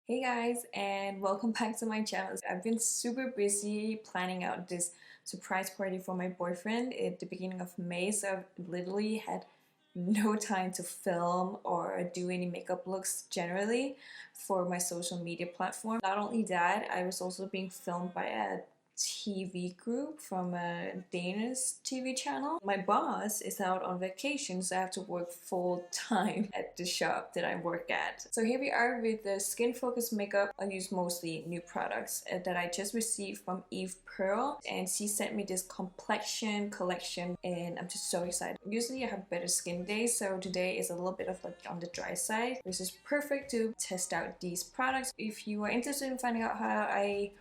Hey guys, and welcome back to my channel. I've been super busy planning out this surprise party for my boyfriend at the beginning of May, so I've literally had no time to film or do any makeup looks generally for my social media platform. Not only that, I was also being filmed by a TV group from a Danish TV channel. My boss is out on vacation, so I have to work full time at the shop that I work at. So here we are with the skin focused makeup. I use mostly new products that I just received from Eve Pearl, and she sent me this Complexion collection, and I'm just so excited. Usually I have better skin days, so today is a little bit of like on the dry side. This is perfect to test out these products. If you are interested in finding out how I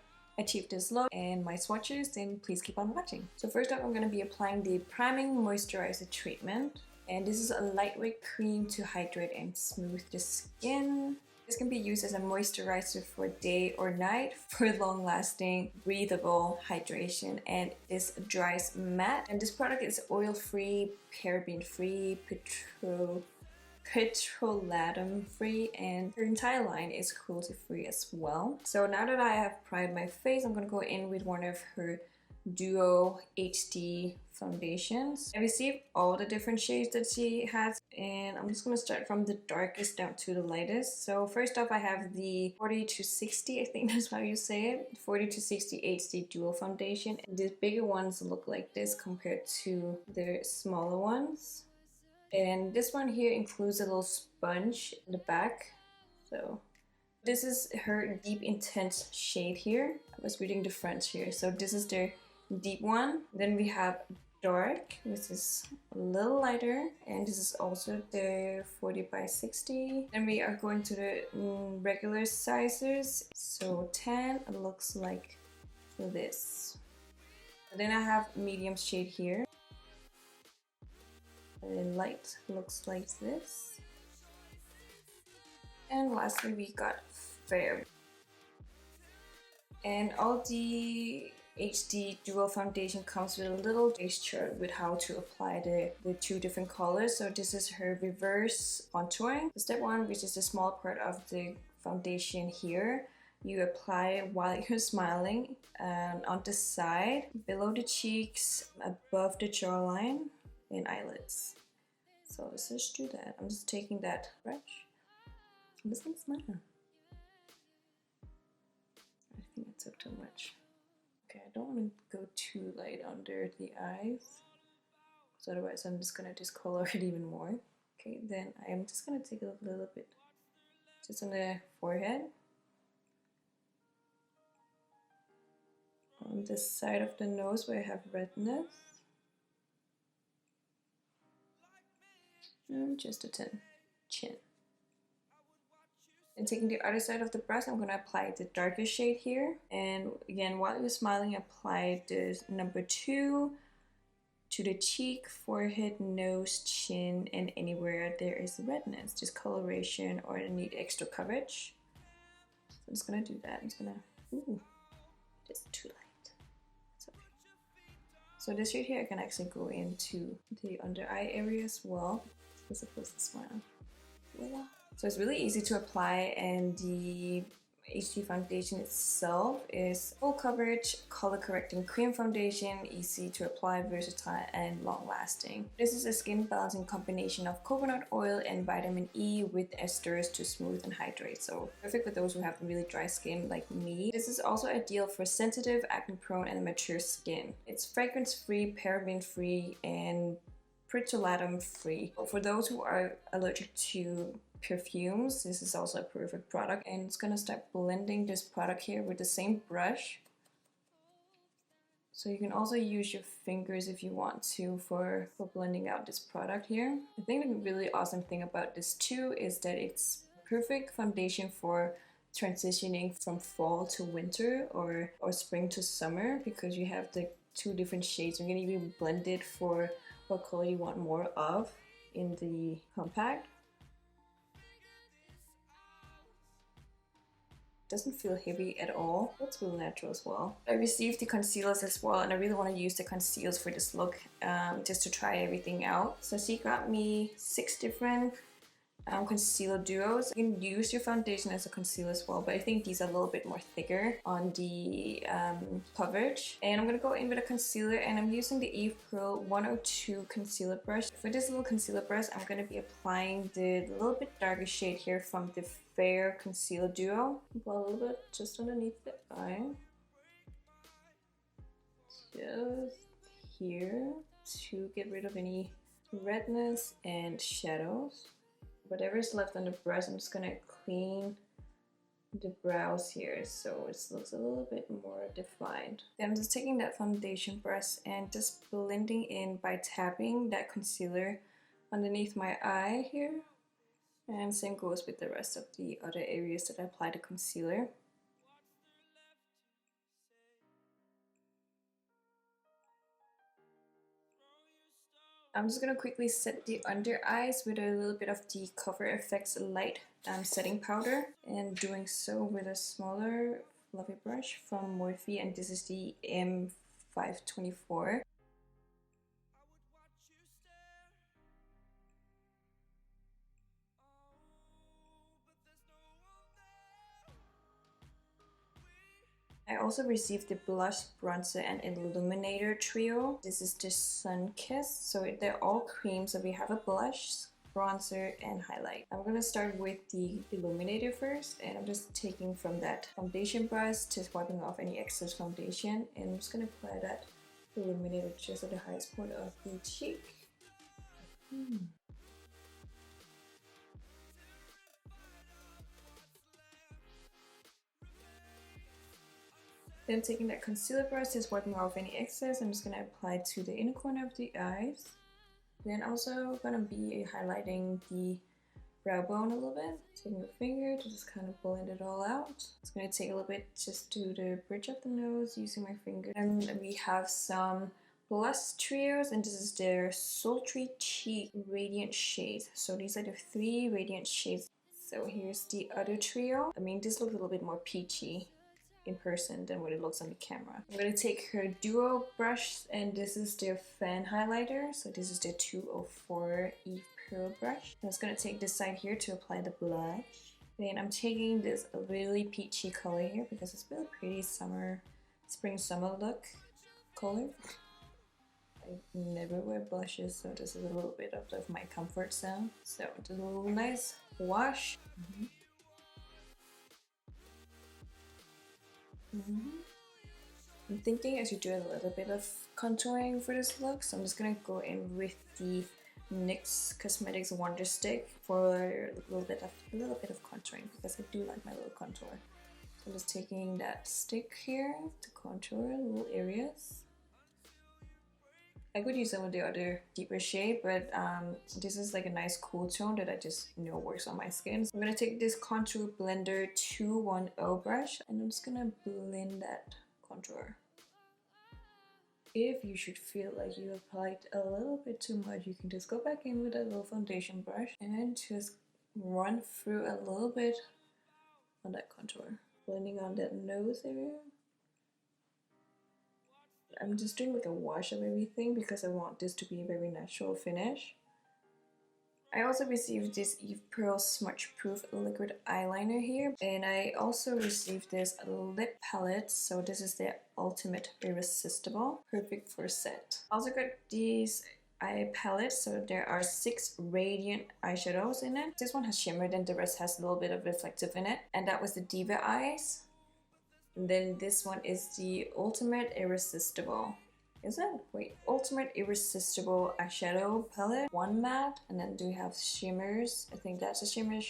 achieve this look and my swatches, then please keep on watching. So first up, I'm going to be applying the priming moisturizer treatment, and this is a lightweight cream to hydrate and smooth the skin. This can be used as a moisturizer for day or night for long-lasting, breathable hydration, and is dries matte. And this product is oil-free, paraben-free, petrolatum free, and her entire line is cruelty free as well. So now that I have primed my face, I'm gonna go in with one of her Duo HD foundations. I received all the different shades that she has, and I'm just gonna start from the darkest down to the lightest. So first off, I have the 40 to 60, I think that's how you say it, 40 to 60 HD Duo foundation. And these bigger ones look like this compared to the smaller ones. And this one here includes a little sponge in the back. So this is her deep intense shade here. I was reading the front here. So this is the deep one. Then we have dark, which is a little lighter, and this is also the 40 by 60. Then we are going to the regular sizes. So 10 looks like this. And then I have medium shade here. And light looks like this. And lastly, we got fair. And all the HD Duo foundation comes with a little base chart with how to apply the two different colors. So this is her reverse contouring. Step one, which is the small part of the foundation here, you apply while you're smiling, and on the side, below the cheeks, above the jawline, and eyelids. So let's just do that. I'm just taking that brush. I'm just gonna smile. I think I took too much. Okay, I don't want to go too light under the eyes, so otherwise I'm just gonna discolor it even more. Okay, then I am just gonna take a little bit just on the forehead, on the side of the nose where I have redness. And just a chin. And taking the other side of the brush, I'm going to apply the darker shade here. And again, while you're smiling, apply the number 2 to the cheek, forehead, nose, chin, and anywhere there is redness, just coloration or need extra coverage. So I'm just going to do that. I'm just going to, ooh, just too light. It's okay. So this shade here, I can actually go into the under eye area as well. I'm supposed to smile. Voila. So it's really easy to apply, and the HD foundation itself is full coverage, color correcting cream foundation, easy to apply, versatile, and long lasting. This is a skin balancing combination of coconut oil and vitamin E with esters to smooth and hydrate. So perfect for those who have really dry skin like me. This is also ideal for sensitive, acne prone, and mature skin. It's fragrance free, paraben free, and petrolatum free. For those who are allergic to perfumes, this is also a perfect product. And it's gonna start blending this product here with the same brush. So you can also use your fingers if you want to for blending out this product here. I think the really awesome thing about this too is that it's perfect foundation for transitioning from fall to winter or spring to summer, because you have the two different shades. You can even blend it for what color you want more of in the compact. Doesn't feel heavy at all. Looks really natural as well. I received the concealers as well, and I really want to use the concealers for this look, just to try everything out. So she got me 6 different concealer duos. You can use your foundation as a concealer as well, but I think these are a little bit more thicker on the coverage. And I'm gonna go in with a concealer, and I'm using the Eve Pearl 102 concealer brush. For this little concealer brush, I'm gonna be applying the little bit darker shade here from the Fair Concealer Duo. Apply a little bit just underneath the eye. Just here to get rid of any redness and shadows. Whatever is left on the brush, I'm just gonna clean the brows here so it looks a little bit more defined. Then I'm just taking that foundation brush and just blending in by tapping that concealer underneath my eye here. And same goes with the rest of the other areas that I applied the concealer. I'm just gonna quickly set the under eyes with a little bit of the Cover FX light setting powder, and doing so with a smaller fluffy brush from Morphe, and this is the M524. I also received the blush, bronzer, and illuminator trio. This is the Sun Kiss, so they're all creams. So we have a blush, bronzer, and highlight. I'm gonna start with the illuminator first, and I'm just taking from that foundation brush, just wiping off any excess foundation, and I'm just gonna apply that illuminator just at the highest point of the cheek. Then taking that concealer brush, just wiping off any excess, I'm just going to apply it to the inner corner of the eyes. Then also going to be highlighting the brow bone a little bit. Taking a finger to just kind of blend it all out. It's going to take a little bit just to the bridge of the nose using my finger. And we have some blush trios, and this is their Sultry Cheek Radiant Shades. So these are the 3 radiant shades. So here's the other trio. I mean, this looks a little bit more peachy in person than what it looks on the camera. I'm going to take her duo brush, and this is their fan highlighter. So this is the 204 Eve Pearl brush. I'm just going to take this side here to apply the blush. Then I'm taking this really peachy color here because it's really pretty spring summer look color. I never wear blushes, so this is a little bit of my comfort zone. So just a little nice wash. I'm thinking I should do a little bit of contouring for this look, so I'm just gonna go in with the NYX Cosmetics WONDERSTICK for a little bit of contouring because I do like my little contour. So I'm just taking that stick here to contour little areas. I could use some of the other deeper shade, but this is like a nice cool tone that I just know works on my skin. So I'm gonna take this Contour Blender 210 brush, and I'm just gonna blend that contour. If you should feel like you applied a little bit too much, you can just go back in with a little foundation brush and just run through a little bit on that contour, blending on that nose area. I'm just doing like a wash of everything because I want this to be a very natural finish. I also received this Eve Pearl Smudge Proof Liquid Eyeliner here, and I also received this lip palette. So this is the Ultimate Irresistible, perfect for set. Also got these eye palettes, so there are 6 radiant eyeshadows in it. This one has shimmer, then the rest has a little bit of reflective in it, and that was the Diva Eyes. And then this one is the Ultimate Irresistible. Is it? Wait. Ultimate Irresistible Eyeshadow Palette. 1 matte. And then do we have shimmers? I think that's a shimmer.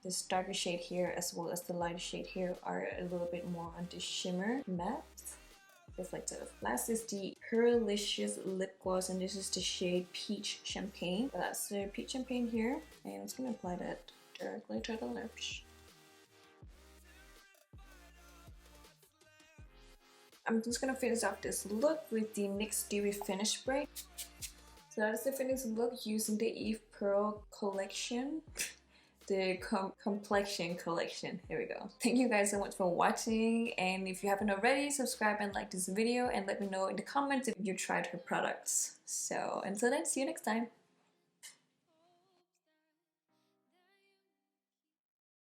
This darker shade here as well as the lighter shade here are a little bit more on the shimmer matte. Reflective. Last is the Pearlicious Lip Gloss, and this is the shade Peach Champagne. So that's the Peach Champagne here. And I'm just going to apply that directly to the lips. I'm just gonna finish off this look with the NYX Dewy Finish Spray. So that's the finished look using the Eve Pearl collection, the Complexion collection. Here we go. Thank you guys so much for watching, and if you haven't already, subscribe and like this video, and let me know in the comments if you tried her products. So until then, see you next time.